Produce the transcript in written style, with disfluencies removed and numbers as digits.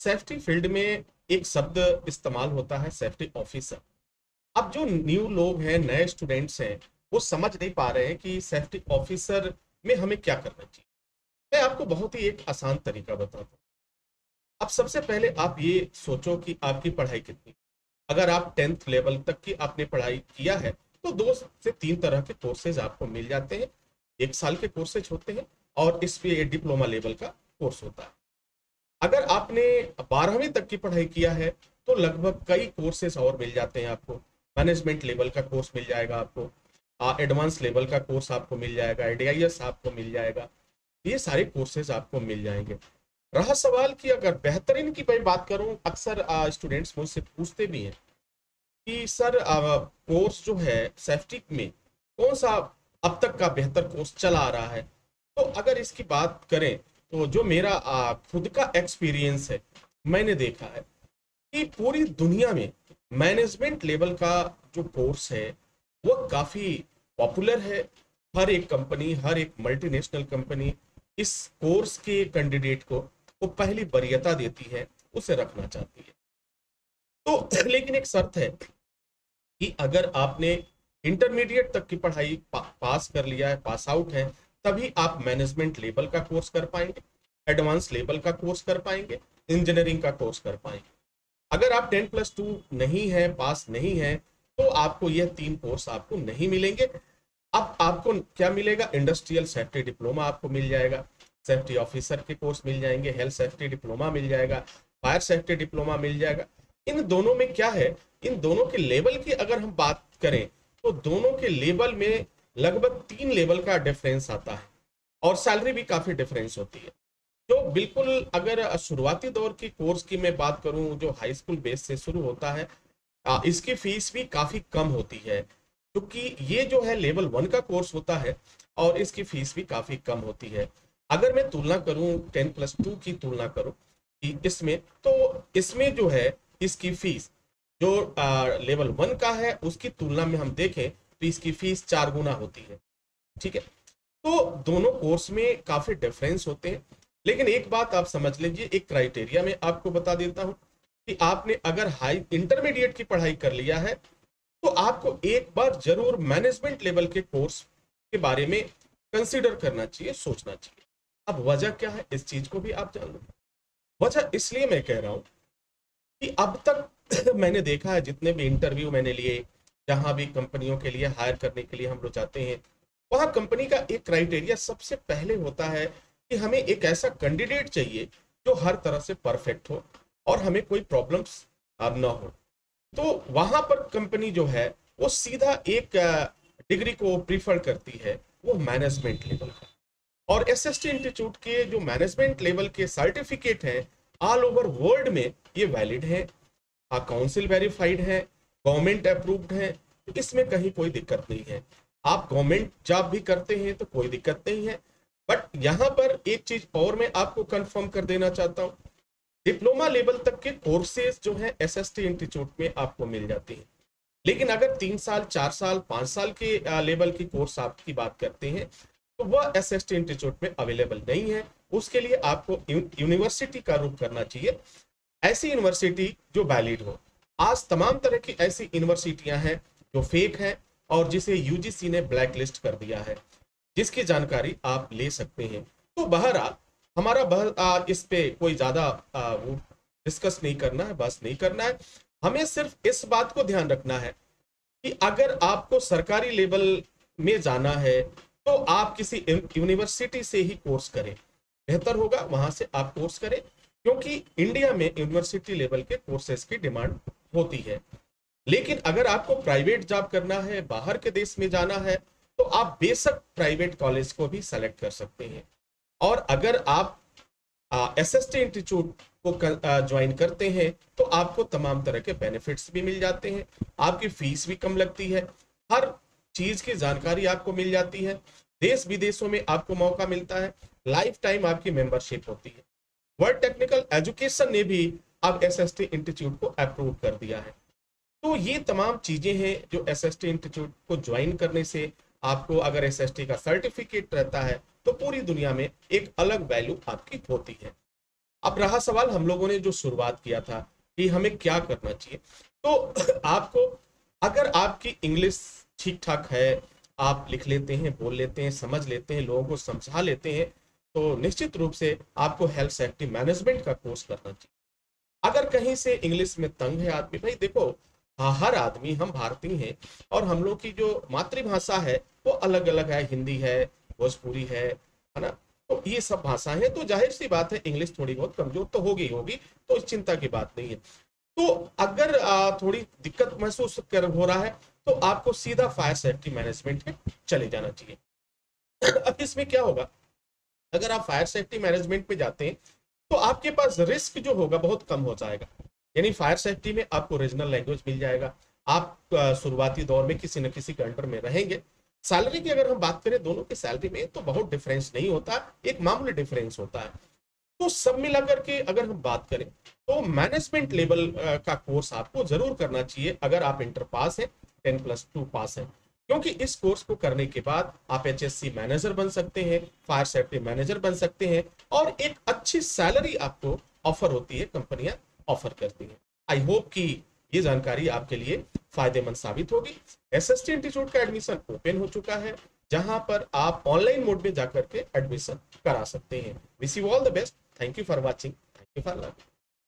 Safety field में एक शब्द इस्तेमाल होता है, सेफ्टी ऑफिसर। अब जो न्यू लोग हैं, नए स्टूडेंट्स हैं, वो समझ नहीं पा रहे हैं कि सेफ्टी ऑफिसर में हमें क्या करना चाहिए। मैं आपको बहुत ही एक आसान तरीका बताता हूँ। अब सबसे पहले आप ये सोचो कि आपकी पढ़ाई कितनी। अगर आप 10th लेवल तक की आपने पढ़ाई किया है तो 2 से 3 तरह के कोर्सेज आपको मिल जाते हैं। 1 साल के कोर्सेज होते हैं और इस पे डिप्लोमा लेवल का कोर्स होता है। अगर आपने 12वीं तक की पढ़ाई किया है तो लगभग कई कोर्सेज और मिल जाते हैं आपको। मैनेजमेंट लेवल का कोर्स मिल जाएगा आपको, एडवांस लेवल का कोर्स आपको मिल जाएगा, एडीआईएस आपको मिल जाएगा। ये सारे कोर्सेज आपको मिल जाएंगे। रहा सवाल कि अगर बेहतरीन की मैं बात करूं, अक्सर स्टूडेंट्स मुझसे पूछते भी हैं कि सर कोर्स जो है सेफ्टी में कौन सा अब तक का बेहतर कोर्स चला आ रहा है। तो अगर इसकी बात करें तो जो मेरा खुद का एक्सपीरियंस है, मैंने देखा है कि पूरी दुनिया में मैनेजमेंट लेवल का जो कोर्स है वो काफी पॉपुलर है। हर एक कंपनी, हर एक मल्टीनेशनल कंपनी इस कोर्स के कैंडिडेट को वो पहली वरीयता देती है, उसे रखना चाहती है। तो लेकिन एक शर्त है कि अगर आपने इंटरमीडिएट तक की पढ़ाई पास कर लिया है, पास आउट है, तभी आप मैनेजमेंट लेवल का कोर्स कर पाएंगे, एडवांस लेवल का कोर्स कर पाएंगे, इंजीनियरिंग का कोर्स कर पाएंगे। अगर आप 10+2 नहीं है, पास नहीं है, तो आपको यह 3 कोर्स आपको नहीं मिलेंगे। अब आपको क्या मिलेगा? इंडस्ट्रियल सेफ्टी डिप्लोमा आपको मिल जाएगा, सेफ्टी ऑफिसर के कोर्स मिल जाएंगे, हेल्थ सेफ्टी डिप्लोमा मिल जाएगा, फायर सेफ्टी डिप्लोमा मिल जाएगा। इन दोनों में क्या है, इन दोनों के लेवल की अगर हम बात करें तो दोनों के लेवल में लगभग 3 लेवल का डिफरेंस आता है और सैलरी भी काफी डिफरेंस होती है। जो बिल्कुल अगर शुरुआती दौर की कोर्स की मैं बात करूं जो हाई स्कूल बेस से शुरू होता है, इसकी फीस भी काफी कम होती है, क्योंकि ये जो है लेवल 1 का कोर्स होता है और इसकी फीस भी काफी कम होती है। अगर मैं तुलना करूं 10+2 की तुलना करूं कि इसमें, तो इसमें जो है इसकी फीस जो लेवल 1 का है उसकी तुलना में हम देखें तो इसकी फीस 4 गुना होती है। ठीक है, तो दोनों कोर्स में काफी डिफरेंस होते हैं। लेकिन एक बात आप समझ लीजिए, एक क्राइटेरिया में आपको बता देता हूं कि आपने अगर हाई इंटरमीडिएट की पढ़ाई कर लिया है तो आपको एक बार जरूर मैनेजमेंट लेवल के कोर्स के बारे में कंसीडर करना चाहिए, सोचना चाहिए। अब वजह क्या है, इस चीज को भी आप जान लो। वजह इसलिए मैं कह रहा हूं कि अब तक मैंने देखा है, जितने भी इंटरव्यू मैंने लिए, जहां भी कंपनियों के लिए हायर करने के लिए हम लोग जाते हैं, वहां कंपनी का एक क्राइटेरिया सबसे पहले होता है कि हमें एक ऐसा कैंडिडेट चाहिए जो हर तरह से परफेक्ट हो और हमें कोई प्रॉब्लम्स ना हो। तो वहां पर कंपनी जो है वो सीधा एक डिग्री को प्रीफर करती है, वो मैनेजमेंट लेवल का। और एसएसटी इंस्टीट्यूट के जो मैनेजमेंट लेवल के सर्टिफिकेट हैं ऑल ओवर वर्ल्ड में ये वैलिड है, काउंसिल वेरीफाइड है, गवर्नमेंट अप्रूव्ड है। तो इसमें कहीं कोई दिक्कत नहीं है। आप गवर्नमेंट जॉब भी करते हैं तो कोई दिक्कत नहीं है। बट यहाँ पर एक चीज और मैं आपको कंफर्म कर देना चाहता हूँ, डिप्लोमा लेवल तक के कोर्सेज जो है एसएसटी इंस्टीट्यूट में आपको मिल जाते हैं। लेकिन अगर 3 साल, 4 साल, 5 साल के लेवल की कोर्स आपकी बात करते हैं तो वह एसएसटी इंस्टीट्यूट में अवेलेबल नहीं है। उसके लिए आपको यूनिवर्सिटी का रुख करना चाहिए, ऐसी यूनिवर्सिटी जो वैलिड हो। आज तमाम तरह की ऐसी यूनिवर्सिटियां हैं जो फेक हैं और जिसे यूजीसी ने ब्लैक लिस्ट कर दिया है, जिसकी जानकारी आप ले सकते हैं। तो बहरहाल हमारा इस पे कोई ज्यादा वो डिस्कस नहीं करना है, बस नहीं करना है। हमें सिर्फ इस बात को ध्यान रखना है कि अगर आपको सरकारी लेवल में जाना है तो आप किसी यूनिवर्सिटी से ही कोर्स करें, बेहतर होगा वहां से आप कोर्स करें, क्योंकि इंडिया में यूनिवर्सिटी लेवल के कोर्सेज की डिमांड होती है। लेकिन अगर आपको प्राइवेट जॉब करना है, बाहर के देश में जाना है, तो आप बेशक प्राइवेट कॉलेज को भी सेलेक्ट कर सकते हैं। और अगर आप एसएसटी इंस्टीट्यूट को ज्वाइन करते हैं तो आपको तमाम तरह के बेनिफिट्स भी मिल जाते हैं, आपकी फीस भी कम लगती है, हर चीज की जानकारी आपको मिल जाती है, देश विदेशों में आपको मौका मिलता है, लाइफ टाइम आपकी मेंबरशिप होती है। वर्ल्ड टेक्निकल एजुकेशन ने भी अब एसएसटी इंस्टीट्यूट को अप्रूव कर दिया है। तो ये तमाम चीजें हैं जो एसएसटी इंस्टीट्यूट को ज्वाइन करने से आपको, अगर एसएसटी का सर्टिफिकेट रहता है तो पूरी दुनिया में एक अलग वैल्यू आपकी होती है। अब रहा सवाल हम लोगों ने जो शुरुआत किया था कि हमें क्या करना चाहिए, तो आपको, अगर आपकी इंग्लिश ठीक ठाक है, आप लिख लेते हैं, बोल लेते हैं, समझ लेते हैं, लोगों को समझा लेते हैं, तो निश्चित रूप से आपको हेल्थ सेफ्टी मैनेजमेंट का कोर्स करना चाहिए। अगर कहीं से इंग्लिश में तंग है आदमी, भाई देखो, हर आदमी, हम भारतीय हैं और हम लोग की जो मातृभाषा है वो अलग अलग है, हिंदी है, भोजपुरी है ना, तो ये सब भाषाएं हैं, तो जाहिर सी बात है इंग्लिश थोड़ी बहुत कमजोर तो होगी होगी, तो इस चिंता की बात नहीं है। तो अगर थोड़ी दिक्कत महसूस कर हो रहा है, तो आपको सीधा फायर सेफ्टी मैनेजमेंट में चले जाना चाहिए। अब इसमें क्या होगा, अगर आप फायर सेफ्टी मैनेजमेंट में जाते हैं तो आपके पास रिस्क जो होगा बहुत कम हो जाएगा। यानी फायर सेफ्टी में आपको रीजनल लैंग्वेज मिल जाएगा, आप शुरुआती दौर में किसी न किसी के अंडर में रहेंगे। सैलरी की अगर हम बात करें, दोनों की सैलरी में तो बहुत डिफरेंस नहीं होता, एक मामूली डिफरेंस होता है। तो सब मिलाकर के अगर हम बात करें तो मैनेजमेंट लेवल का कोर्स आपको जरूर करना चाहिए अगर आप इंटर पास है, 10+2 पास है, क्योंकि इस कोर्स को करने के बाद आप एचएससी मैनेजर बन सकते हैं, फायर सेफ्टी मैनेजर बन सकते हैं, और एक अच्छी सैलरी आपको ऑफर होती है, कंपनियां ऑफर करती हैं। आई होप कि ये जानकारी आपके लिए फायदेमंद साबित होगी। एसएसटी इंस्टीट्यूट का एडमिशन ओपन हो चुका है, जहां पर आप ऑनलाइन मोड में जाकर के एडमिशन करा सकते हैं। Wish you all the best. Thank you for watching. Thank you for learning.